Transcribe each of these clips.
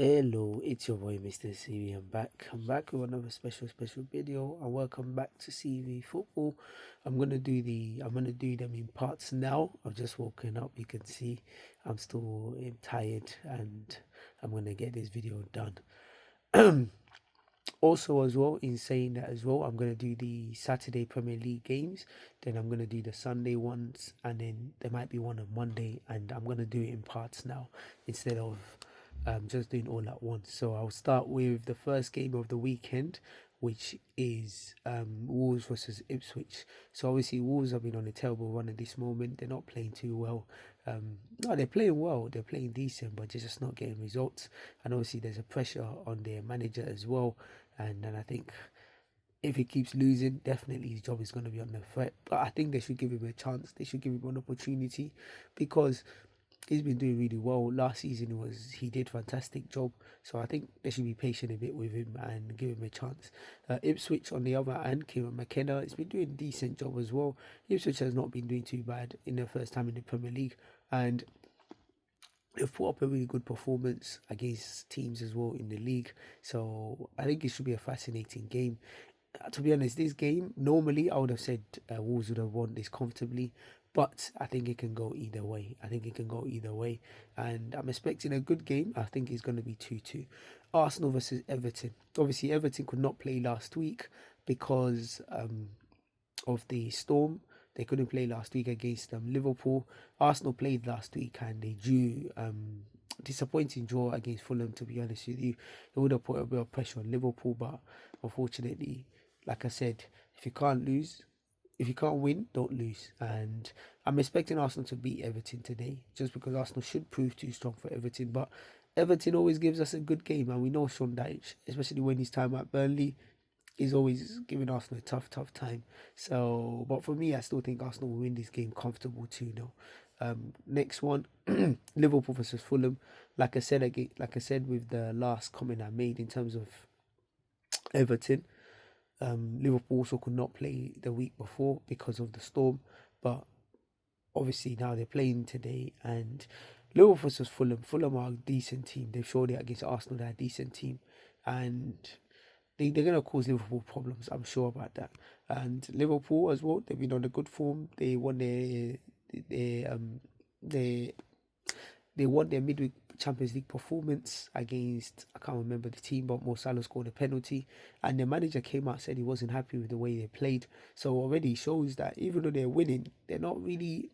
Hello, it's your boy Mr. CV. I'm back with another special video, and welcome back to CV Football. I'm gonna do them in parts now. I've just woken up. You can see I'm still tired, and I'm gonna get this video done. Also, as well, in saying that as well, I'm gonna do the Saturday Premier League games. Then I'm gonna do the Sunday ones, and then there might be one on Monday, and I'm gonna do it in parts now instead of just doing all at once. So I'll start with the first game of the weekend, which is Wolves versus Ipswich. So obviously Wolves have been on a terrible run at this moment. They're not playing too well. No, they're playing well. They're playing decent, but they're just not getting results. And obviously there's a pressure on their manager as well. And I think if he keeps losing, definitely his job is going to be under threat. But I think they should give him a chance. They should give him an opportunity because he's been doing really well. Last season he did fantastic job. So I think they should be patient a bit with him and give him a chance. Ipswich on the other hand, Kieran McKenna has been doing a decent job as well. Ipswich has not been doing too bad in their first time in the Premier League, and they've put up a really good performance against teams as well in the league. So I think it should be a fascinating game. To be honest, this game, normally I would have said Wolves would have won this comfortably, but I think it can go either way. And I'm expecting a good game. I think it's going to be 2-2. Arsenal versus Everton. Obviously, Everton could not play last week because of the storm. They couldn't play last week against Liverpool. Arsenal played last week and they drew disappointing draw against Fulham. To be honest with you, it would have put a bit of pressure on Liverpool, but unfortunately, like I said, if you can't lose, if you can't win, don't lose. And I'm expecting Arsenal to beat Everton today, just because Arsenal should prove too strong for Everton. But Everton always gives us a good game, and we know Sean Dyche, especially when he's time at Burnley, is always giving Arsenal a tough time. So, but for me, I still think Arsenal will win this game comfortable 2-0. Next one, Liverpool versus Fulham. Like I said with the last comment I made in terms of Everton, Liverpool also could not play the week before because of the storm, but obviously now they're playing today. And Liverpool versus Fulham. Fulham are a decent team. They've showed it against Arsenal. They're a decent team, and they're going to cause Liverpool problems. I'm sure about that. And Liverpool as well. They've been on a good form. They won their they they won their midweek Champions League performance against, I can't remember the team, but Mo Salah scored a penalty, and the manager came out and said he wasn't happy with the way they played. So already shows that even though they're winning, they're not really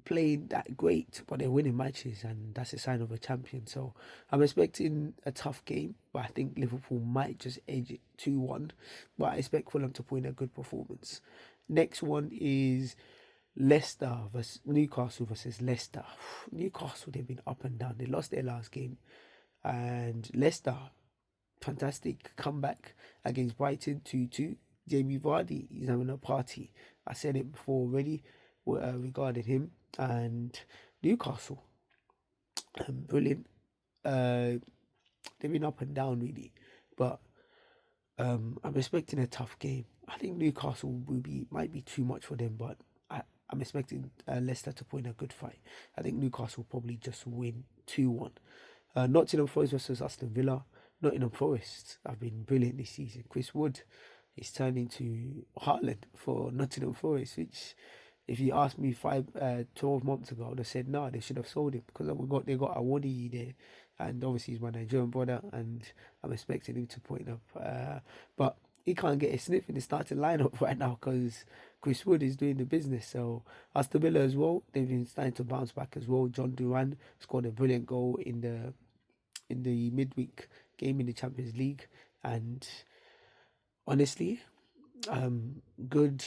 playing that great, but they're winning matches, and that's a sign of a champion. So I'm expecting a tough game, but I think Liverpool might just edge it 2-1. But I expect Fulham to put in a good performance. Next one is Leicester versus Newcastle versus Leicester. Newcastle, they've been up and down. They lost their last game, and Leicester, fantastic comeback against Brighton 2-2. Jamie Vardy is having a party. I said it before already regarding him. And Newcastle, brilliant. They've been up and down really, but I'm expecting a tough game. I think Newcastle might be too much for them, but I'm expecting Leicester to put in a good fight. I think Newcastle will probably just win 2-1. Nottingham Forest versus Aston Villa. Nottingham Forest have been brilliant this season. Chris Wood is turning to Haaland for Nottingham Forest, which, if you asked me 12 months ago, I would have said no, they should have sold him because they got Awodi there, and obviously he's my Nigerian brother, and I'm expecting him to point up. But he can't get a sniff in the starting lineup right now because Chris Wood is doing the business. So Aston Villa as well, they've been starting to bounce back as well. John Duran scored a brilliant goal in the midweek game in the Champions League, and honestly, good.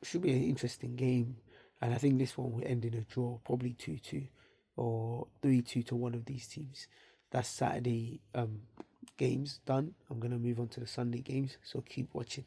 Should be an interesting game, and I think this one will end in a draw, probably 2-2 or 3-2 to one of these teams. That's Saturday games done. I'm gonna move on to the Sunday games, so keep watching.